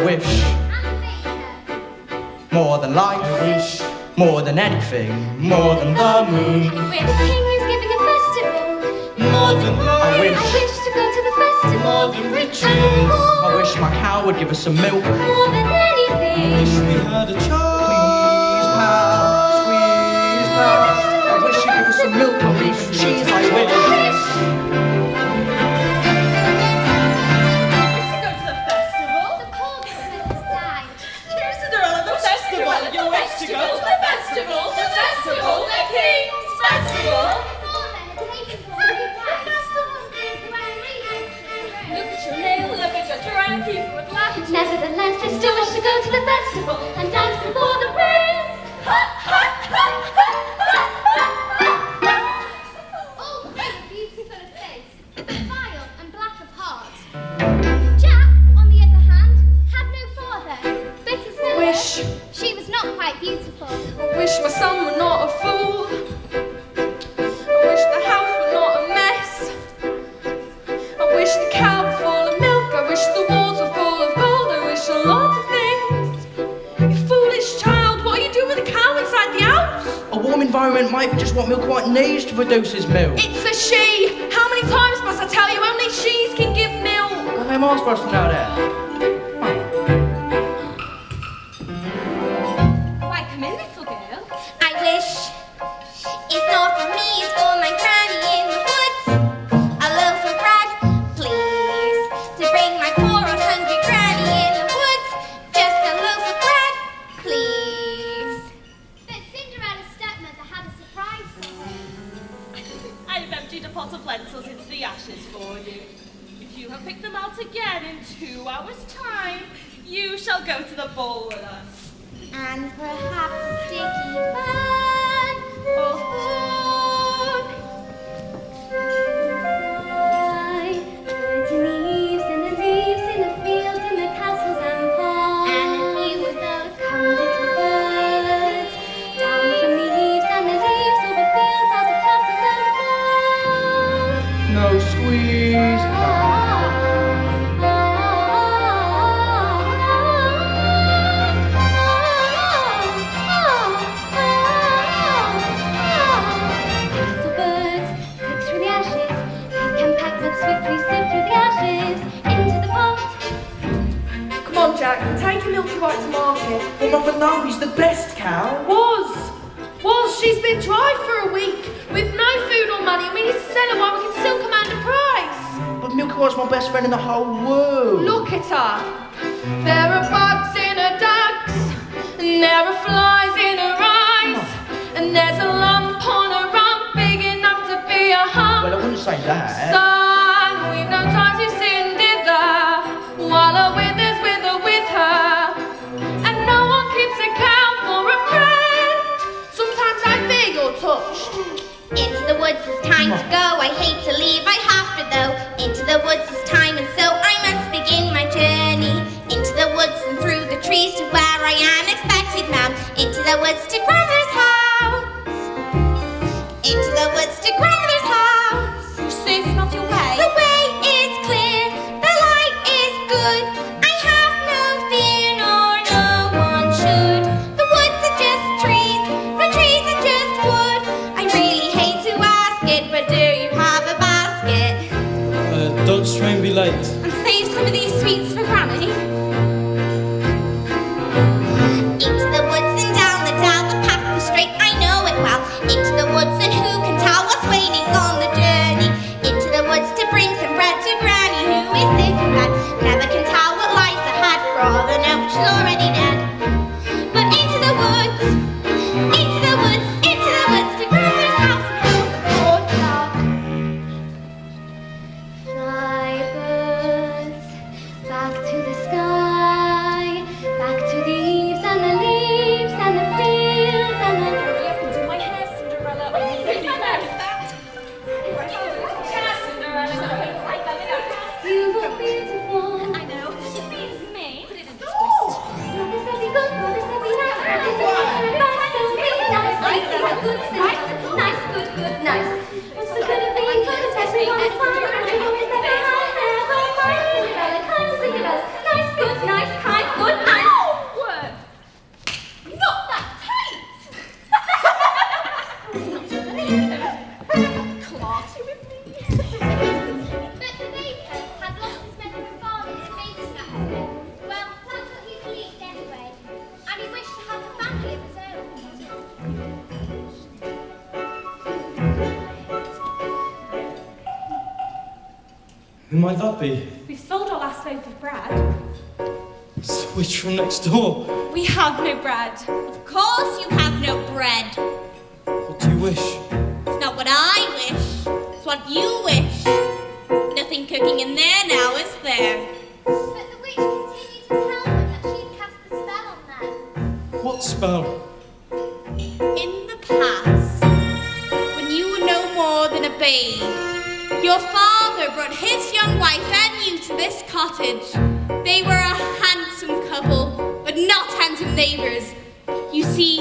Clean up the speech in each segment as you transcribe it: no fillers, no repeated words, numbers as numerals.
wish. More than life, Wish. more than anything, more than the moon. The king is giving a festival. More than I wish, I wish to go to the festival. More than riches. And more, I wish my cow would give us some milk. more than anything. Wish we had a child. Please, pal, squeeze, pal. I wish you'd give us some milk and beef and cheese. I wish. Go to the festival. The cold has died. Here's Cinderella, the festival. You wish to go to the festival. The festival, the King's festival. Before then, the king before he died. Look at your nail, look at your trying people with laughter. Nevertheless, I still wish to go to the festival and dance before the prince. All three beautiful of face, vile and black of heart. Jack, on the other hand, had no father. Bitter still, Wish. she was not quite beautiful. I wish my son were not a fool. I wish the house were not a mess. I wish the cow were full of milk. I wish the walls were full of gold. I wish a lot of things. You foolish child, what are you doing with a cow inside the house? A warm environment might be just what Milk White needs to produce his milk. It's a she. How many times must I tell you only she's can give milk? How am I supposed to know that? Why, come in, little girl. I wish it's not for me, it's for my granny in the woods. A loaf of bread, please, to bring my poor old hungry granny in the woods. Just a loaf of bread, please. But Cinderella's stepmother had a surprise for her. I've emptied a pot of lentils into the ashes for you. If you have picked them out again in 2 hours' time, you shall go to the ball with us. And perhaps a sticky bun or food. Birds and the leaves in the fields, in the castles and ponds. And a few of those come little birds, down from the eaves and the leaves of the fields out of castles and ponds. No squeeze, pal. Little birds flit through the ashes, pick and peck but swiftly sift through the ashes into the pot. Come on, Jack, we're taking Milky White to market. Well, Mother, no, he's the best cow. Was, she's been dry for a week with no food or money. We need to sell her while we can still command a price. But Milky White's my best friend in the whole world. Look at her. There are bugs in her ducks, and there are flies in her eyes, and there's a lump on her rump big enough to be a hump. Well, I wouldn't say that. Son, we've no time to sit and dither, while her withers wither with her, and no one keeps a cow for a friend. Sometimes I fear you're touched. Into the woods it's time to go. I hate to leave, I have to though. Into the woods it's time, and so I must begin my journey. Into the woods and through the trees to where I am expected now. Into the woods to grandmother's house. Into the woods to grandmother's house. You're certain of your way? The way is clear, the light is good. I have no fear, nor no one should. The woods are just trees, the trees are just wood. I really hate to ask it, but do you have a basket? Don't strain be late. And save some of these sweets for Granny. Into the woods and down the dell, the path was straight, I know it well. Into the woods and who can tell what's waiting on the journey. Into the woods to bring some bread to Granny who is sick and bad. Never can tell what lies ahead, for all I know she's already dead. But into the woods, into the woods, into the woods to Grandma's house and help the poor dog. Fly birds, back to the sky, back to the eaves and the leaves and the fields and the... Do my hair, Cinderella. I really like that. You look beautiful. I know. It means me. Put it in the Mother said Who might that be? We've sold our last loaf of bread. It's the witch from next door. We have no bread. Of course you have no bread. What do you wish? It's not what I wish. It's what you wish. Nothing cooking in there now, is there? But the witch continued to tell them that she had cast a spell on them. What spell? In the past, when you were no more than a babe, your father brought his young wife and you to this cottage. They were a handsome couple, but not handsome neighbors. You see,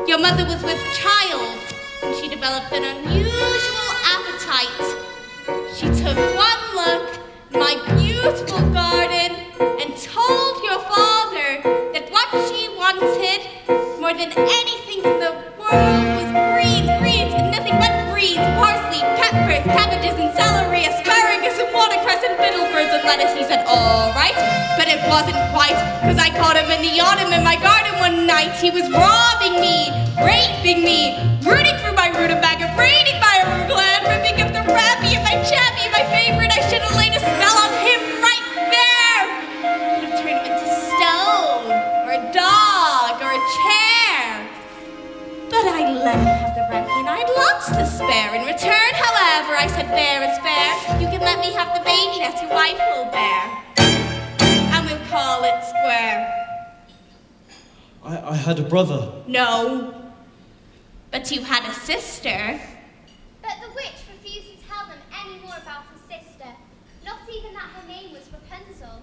your mother was with child, and she developed an unusual appetite. She took one look at my beautiful garden and told your father that what she wanted more than anything in the world was greens, and nothing but greens, parsley, peppers, cabbages, and celery, asparagus, and watercress, and fiddlebirds, and lettuce. He said, all right, but it wasn't quite, because I caught him in the autumn in my garden one night. He was robbing me, raping me, rooting for my rutabaga, raiding my arugula, and ripping up the rabbie and my chappie, my favorite. I should have laid a spell on him right there. Could have turned him into stone, or a dog, or a chair. But I let him have the remedy, and I had lots to spare. In return, however, I said, fair is fair. You can let me have the baby that your wife will bear, and we'll call it square. I had a brother. No, but you had a sister. But the witch refused to tell them any more about her sister, not even that her name was Rapunzel.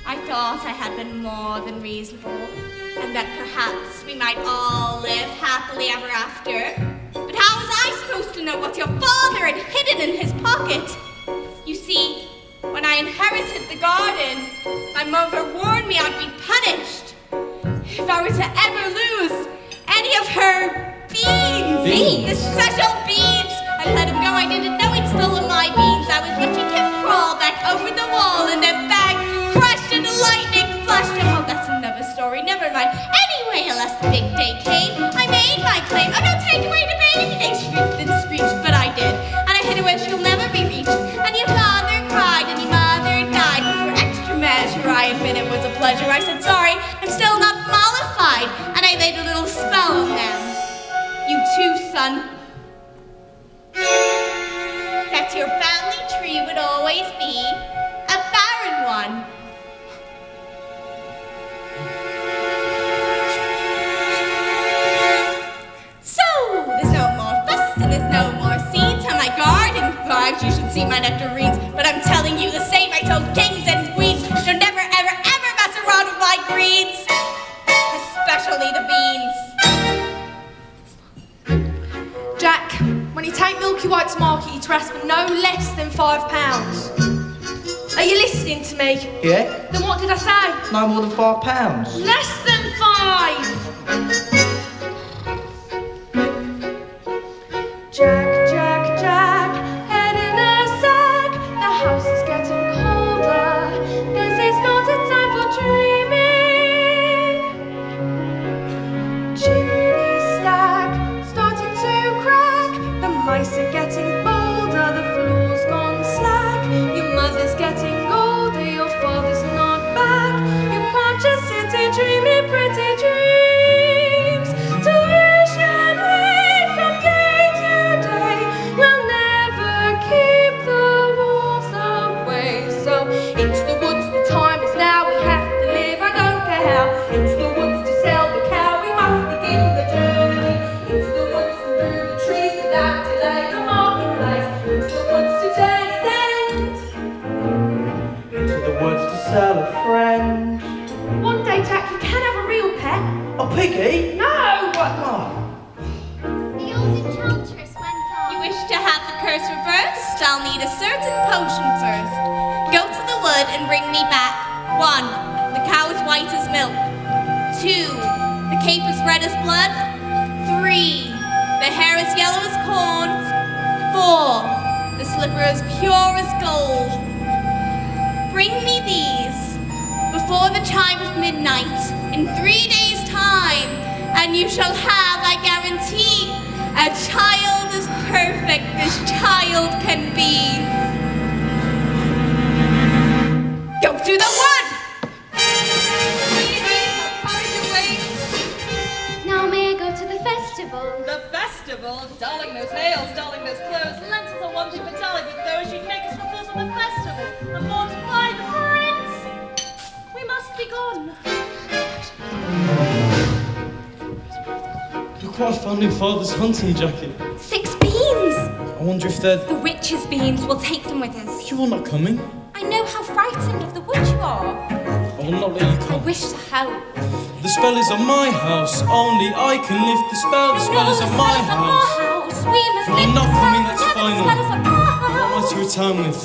I thought I had been more than reasonable, and that perhaps we might all live happily ever after. But how was I supposed to know what your father had hidden in his pocket? You see, when I inherited the garden, my mother warned me I'd be punished if I were to ever lose any of her beans. Beans? The special beans. I let him go. I didn't know he'd stolen my beans. I was watching him crawl back over the wall and then bang, crushed and the lightning flashed him. Oh, that's another story. Never mind. Anyway, alas, the big day came. I made my claim. Oh, no, take away the baby. They shrieked and screeched, but I did. And I hid her where she'll never be reached. And your father cried and your mother died. But for extra measure, I admit it was a pleasure. I said, sorry, I'm still not mollified. And I laid a little spell on them. You too, son. That your family tree would always be a barren one. So, there's no more fuss and there's no more seeds on my garden thrives. You should see my nectarines, but I'm telling you the same I told kings and queens. You'll never, ever, ever mess around with my greens, especially the beans. Jack, when you take Milky White to market, you're to ask for no less than £5. Are you listening to me? Yeah? Then what did I say? No more than £5. Less than 5! Jack, Jack, Jack, head in a sack. The house is getting colder. This is not a time for dreaming. Chimney stack starting to crack. The mice are getting bolder. The floor's gone slack. Your mother's getting older. Your father's not back. You can't just sit and dream in pretty dreams. To wish and wait from day to day will never keep the wolves away. So into the woods, the time is now. We have to live, I don't care how. Into the woods to sell the cow. We must begin the journey. Into the woods and through the trees without delay. The marketplace. Into the woods to journey's end. Into the woods to sell a friend. One day, Jack, you can have a real pet. A piggy? No! Oh. The old enchantress went on. You wish to have the curse reversed? I'll need a certain potion first. Go to the wood and bring me back 1. The cow is white as milk. 2. The cape is red as blood. 3. The hair is yellow as corn. 4. The slipper is pure as gold. Bring me these before the chime of midnight in 3 days' time, and you shall have, I guarantee, a child as perfect as child can be. Go to the wood! Now may I go to the festival? The festival? Darling those nails, darling those clothes. Lentils are one thing, but darling with those you'd make us fools of the festival and mortify the prince. We must be gone. Look what I found in Father's hunting jacket. 6 beans! I wonder if they're... The witch's beans. We'll take them with us. You are not coming. I know how frightened of the wood you are. I will not let you I come. wish to help. The spell is on my house. Only I can lift the spell. The spell is on my house. We must I'm lift not the coming, spell that's together. final. The spell is on our What am I house. to return with?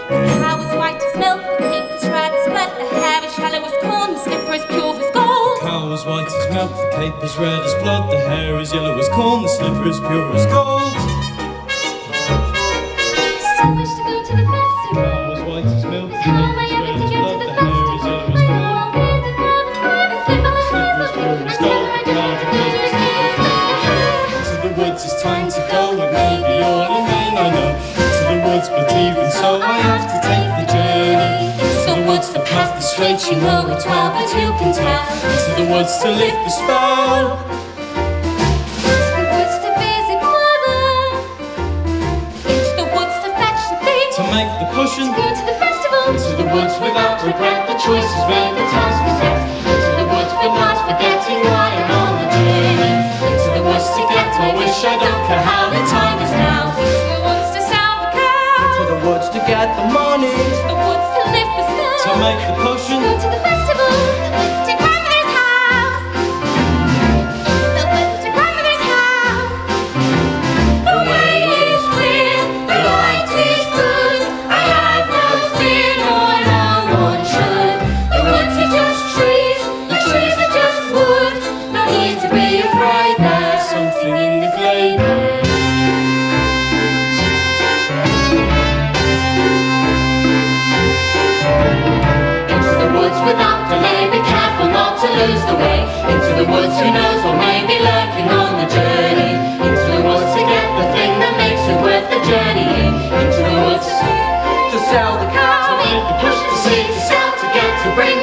The cow is white as milk, the pig is red as blood, the hair is shallow as corn, the slipper is pure as gold. Cow is white as milk, the cape is red as blood, the hair is yellow as corn, the slipper is pure as gold. I so wish to go to the festival. Cow is white as milk, the How am I cape is ever red to as get blood, to the the hair is festival? yellow as corn, Oh, please, the crowd is high, the slipper is slipper is pure as gold. The cow, the cape is red as blood. To the woods it's time to go, it may be all in vain, I know. To the woods, but even so I have to take the journey. Into the woods, the path is straight, you know it well, but who can tell? Into the woods to lift the spell. To the woods to visit mother. Into the woods to fetch the things. To make the cushion. Go to the festival. To the woods without regret, the choice is made, the task is set. Into the woods but not forgetting why I'm on the journey. Into the woods to get my wish, I don't care how the time is now. Into the woods to sell the cow. To the woods to get the money. Into the woods to lift the spell. To make the potion. Go to the festival. The woods to grandmother's house. The woods to grandmother's house. The way is clear, the light is good. I have no fear, nor no one should. The woods are just trees, the trees are just wood. No need to be afraid, there's Something in the glade. Into the woods without delay, be careful not to lose the way. Into the woods, who knows what may be lurking on the journey. Into the woods to get the thing that makes it worth the journey. Into the woods To sell the to cow. make the push to see, to sell, to get, to bring